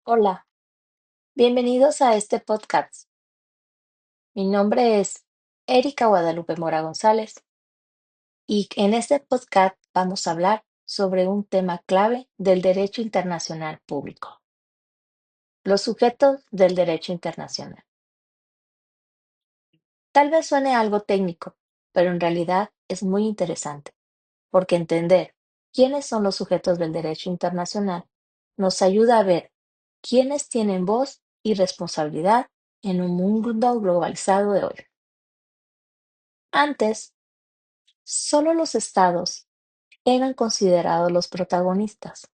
Hola, bienvenidos a este podcast. Mi nombre es Erika Guadalupe Mora González y en este podcast vamos a hablar sobre un tema clave del derecho internacional público, los sujetos del derecho internacional. Tal vez suene algo técnico, pero en realidad es muy interesante, porque entender quiénes son los sujetos del derecho internacional nos ayuda a ver quiénes tienen voz y responsabilidad en un mundo globalizado de hoy. Antes, solo los estados eran considerados los protagonistas,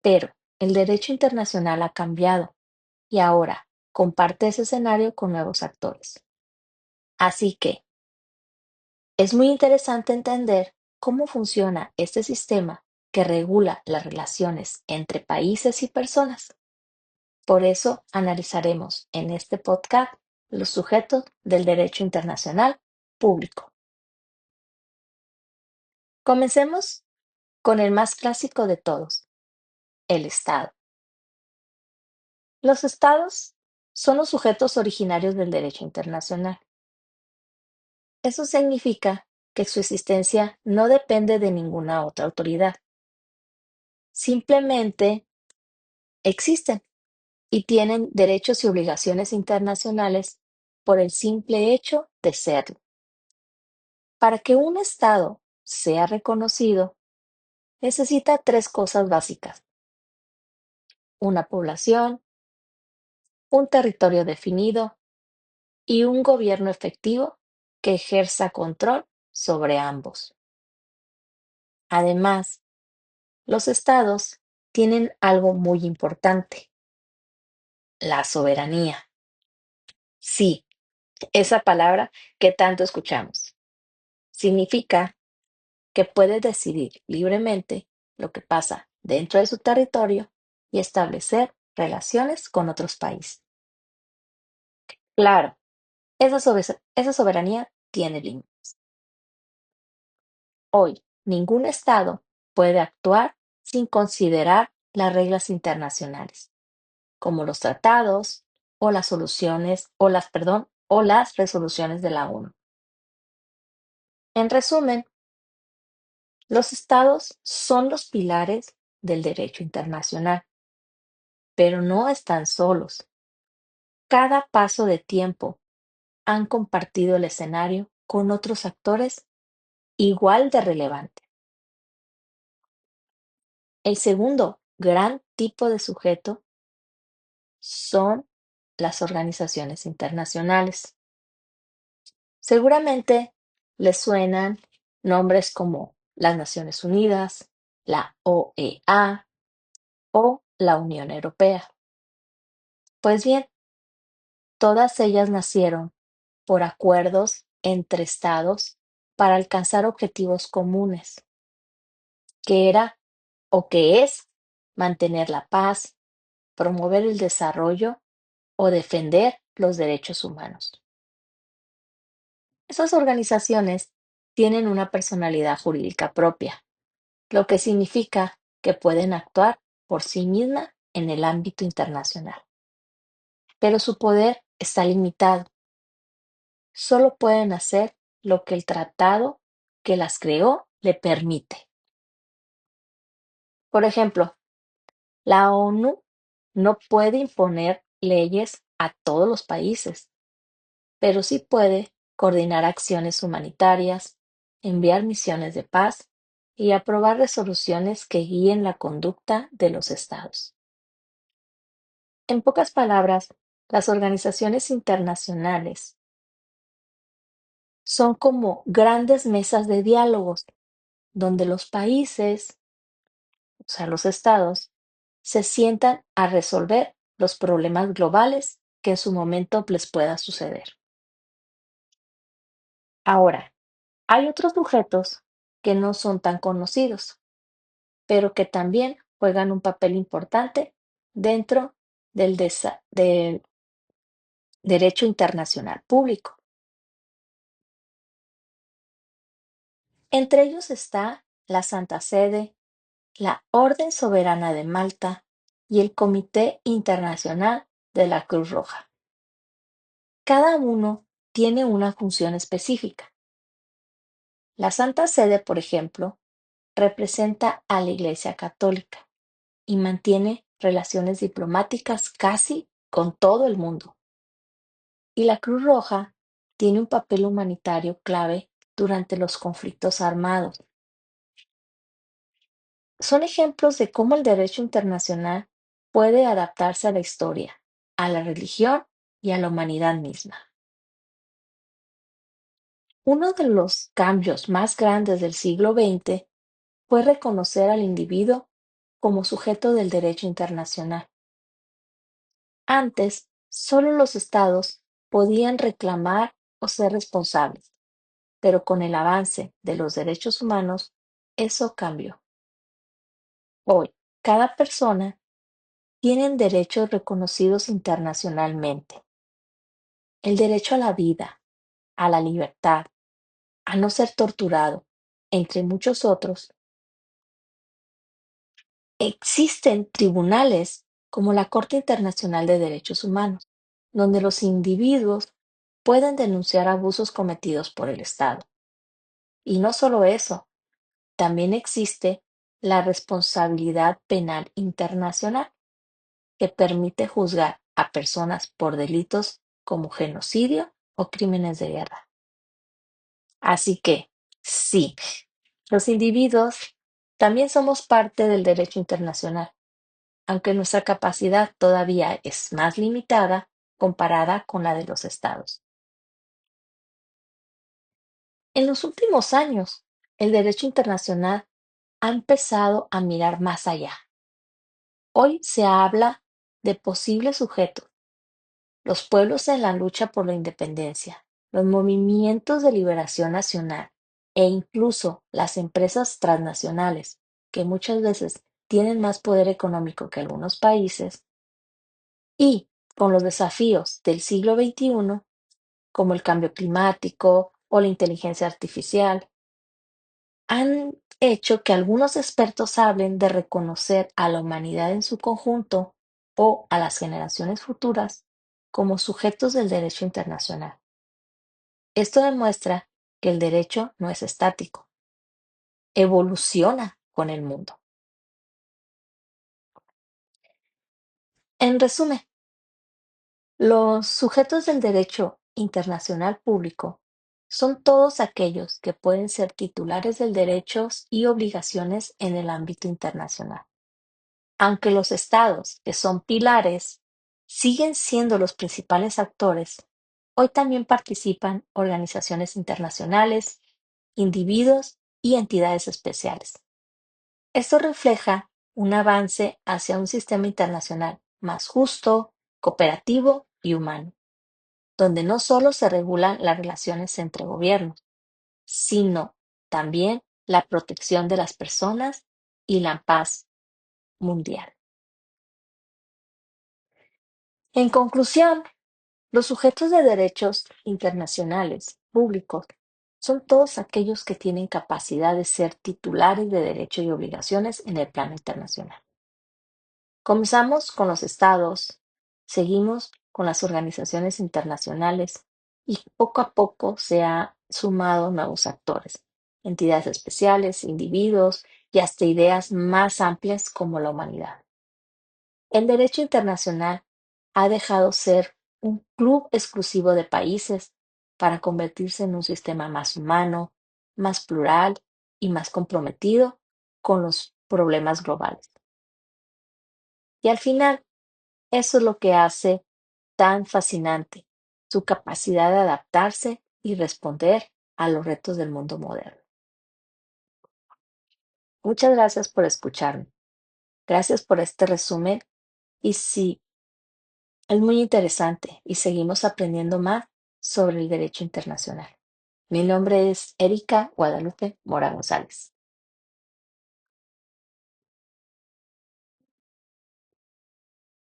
pero el derecho internacional ha cambiado y ahora comparte ese escenario con nuevos actores. Así que es muy interesante entender cómo funciona este sistema que regula las relaciones entre países y personas. Por eso analizaremos en este podcast los sujetos del derecho internacional público. Comencemos con el más clásico de todos, el Estado. Los estados son los sujetos originarios del derecho internacional. Eso significa que su existencia no depende de ninguna otra autoridad. Simplemente existen y tienen derechos y obligaciones internacionales por el simple hecho de serlo. Para que un estado sea reconocido, necesita tres cosas básicas: una población, un territorio definido y un gobierno efectivo que ejerza control sobre ambos. Además, los estados tienen algo muy importante: la soberanía. Sí, esa palabra que tanto escuchamos. Significa que puede decidir libremente lo que pasa dentro de su territorio y establecer relaciones con otros países. Claro, esa soberanía tiene límites. Hoy, ningún Estado puede actuar sin considerar las reglas internacionales, como los tratados o las soluciones o las resoluciones de la ONU. En resumen, los Estados son los pilares del derecho internacional, pero no están solos. Cada paso de tiempo han compartido el escenario con otros actores igual de relevantes. El segundo gran tipo de sujeto son las organizaciones internacionales. Seguramente les suenan nombres como las Naciones Unidas, la OEA o la Unión Europea. Pues bien, todas ellas nacieron por acuerdos entre estados para alcanzar objetivos comunes, que era o que es mantener la paz, promover el desarrollo o defender los derechos humanos. Esas organizaciones tienen una personalidad jurídica propia, lo que significa que pueden actuar por sí mismas en el ámbito internacional. Pero su poder está limitado. Solo pueden hacer lo que el tratado que las creó le permite. Por ejemplo, la ONU no puede imponer leyes a todos los países, pero sí puede coordinar acciones humanitarias, enviar misiones de paz y aprobar resoluciones que guíen la conducta de los estados. En pocas palabras, las organizaciones internacionales son como grandes mesas de diálogos donde los países, o sea, los estados, se sientan a resolver los problemas globales que en su momento les pueda suceder. Ahora, hay otros sujetos que no son tan conocidos, pero que también juegan un papel importante dentro del derecho internacional público. Entre ellos está la Santa Sede, la Orden Soberana de Malta y el Comité Internacional de la Cruz Roja. Cada uno tiene una función específica. La Santa Sede, por ejemplo, representa a la Iglesia Católica y mantiene relaciones diplomáticas casi con todo el mundo. Y la Cruz Roja tiene un papel humanitario clave durante los conflictos armados. Son ejemplos de cómo el derecho internacional puede adaptarse a la historia, a la religión y a la humanidad misma. Uno de los cambios más grandes del siglo XX fue reconocer al individuo como sujeto del derecho internacional. Antes, solo los estados podían reclamar o ser responsables, pero con el avance de los derechos humanos, eso cambió. Hoy, cada persona tiene derechos reconocidos internacionalmente. El derecho a la vida, a la libertad, a no ser torturado, entre muchos otros. Existen tribunales como la Corte Internacional de Derechos Humanos, donde los individuos pueden denunciar abusos cometidos por el Estado. Y no solo eso, también existe la responsabilidad penal internacional, que permite juzgar a personas por delitos como genocidio o crímenes de guerra. Así que, sí, los individuos también somos parte del derecho internacional, aunque nuestra capacidad todavía es más limitada comparada con la de los estados. En los últimos años, el derecho internacional ha empezado a mirar más allá. Hoy se habla de posibles sujetos, los pueblos en la lucha por la independencia, los movimientos de liberación nacional e incluso las empresas transnacionales, que muchas veces tienen más poder económico que algunos países, y con los desafíos del siglo XXI, como el cambio climático o la inteligencia artificial, han hecho que algunos expertos hablen de reconocer a la humanidad en su conjunto o a las generaciones futuras como sujetos del derecho internacional. Esto demuestra que el derecho no es estático, evoluciona con el mundo. En resumen, los sujetos del derecho internacional público son todos aquellos que pueden ser titulares de derechos y obligaciones en el ámbito internacional. Aunque los estados, que son pilares, siguen siendo los principales actores, hoy también participan organizaciones internacionales, individuos y entidades especiales. Esto refleja un avance hacia un sistema internacional más justo, cooperativo y humano, donde no solo se regulan las relaciones entre gobiernos, sino también la protección de las personas y la paz mundial. En conclusión, los sujetos de derechos internacionales públicos son todos aquellos que tienen capacidad de ser titulares de derechos y obligaciones en el plano internacional. Comenzamos con los estados, seguimos con las organizaciones internacionales y poco a poco se han sumado nuevos actores, entidades especiales, individuos y hasta ideas más amplias como la humanidad. El derecho internacional ha dejado ser un club exclusivo de países para convertirse en un sistema más humano, más plural y más comprometido con los problemas globales. Y al final, eso es lo que hace tan fascinante, su capacidad de adaptarse y responder a los retos del mundo moderno. Muchas gracias por escucharme. Gracias por este resumen. Y sí, es muy interesante y seguimos aprendiendo más sobre el derecho internacional. Mi nombre es Erika Guadalupe Mora González.